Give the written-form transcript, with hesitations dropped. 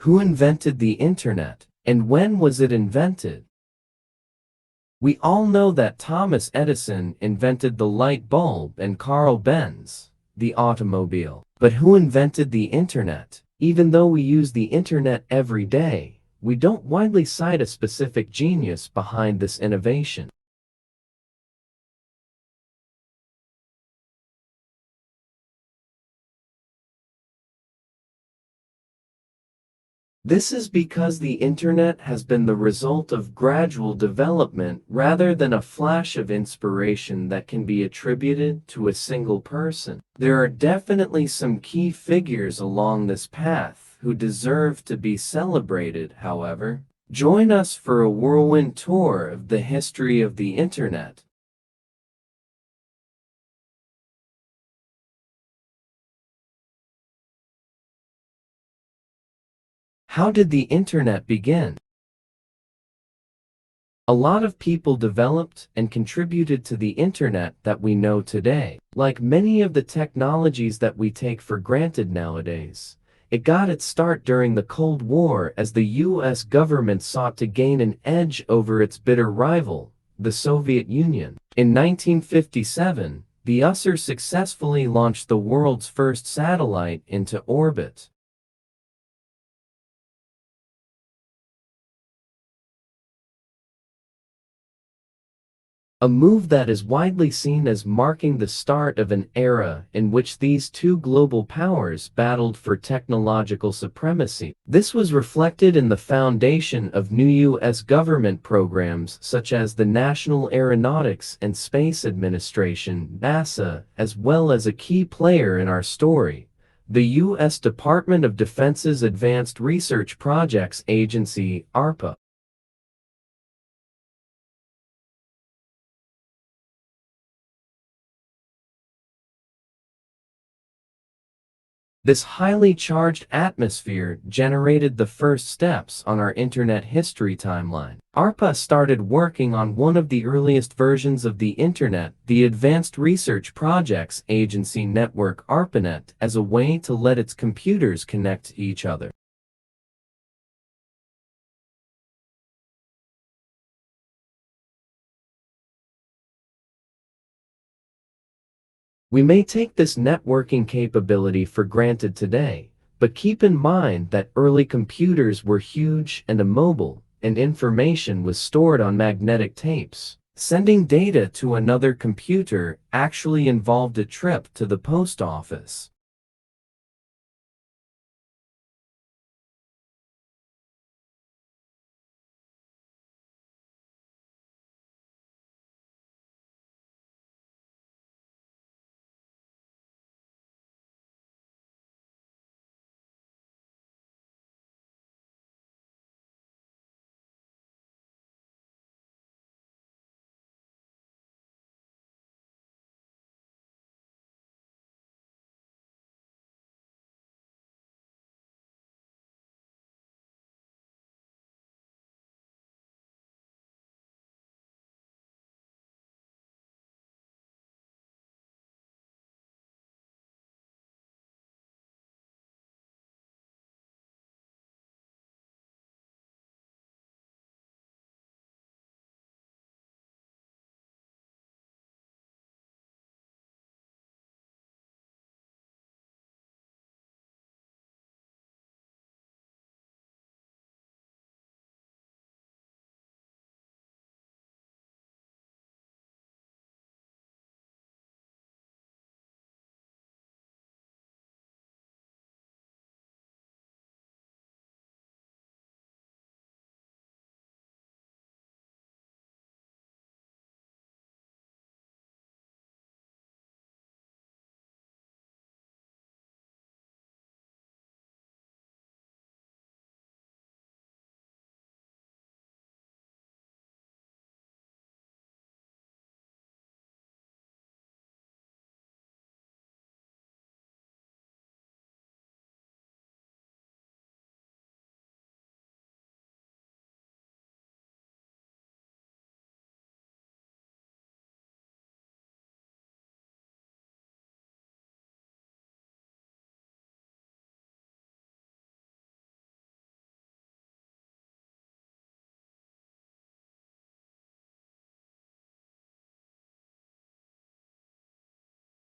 Who invented the internet, and when was it invented? We all know that Thomas Edison invented the light bulb and Carl Benz, the automobile. But who invented the internet? Even though we use the internet every day, we don't widely cite a specific genius behind this innovation. This is because the internet has been the result of gradual development rather than a flash of inspiration that can be attributed to a single person. There are definitely some key figures along this path who deserve to be celebrated, however. Join us for a whirlwind tour of the history of the internet. How did the internet begin? A lot of people developed and contributed to the internet that we know today. Like many of the technologies that we take for granted nowadays, it got its start during the Cold War as the US government sought to gain an edge over its bitter rival, the Soviet Union. In 1957, the USSR successfully launched the world's first satellite into orbit. A move that is widely seen as marking the start of an era in which these two global powers battled for technological supremacy. This was reflected in the foundation of new U.S. government programs such as the National Aeronautics and Space Administration, NASA, as well as a key player in our story, the U.S. Department of Defense's Advanced Research Projects Agency, ARPA. This highly charged atmosphere generated the first steps on our internet history timeline. ARPA started working on one of the earliest versions of the internet, the Advanced Research Projects Agency network Arpanet, as a way to let its computers connect to each other. We may take this networking capability for granted today, but keep in mind that early computers were huge and immobile, and information was stored on magnetic tapes. Sending data to another computer actually involved a trip to the post office.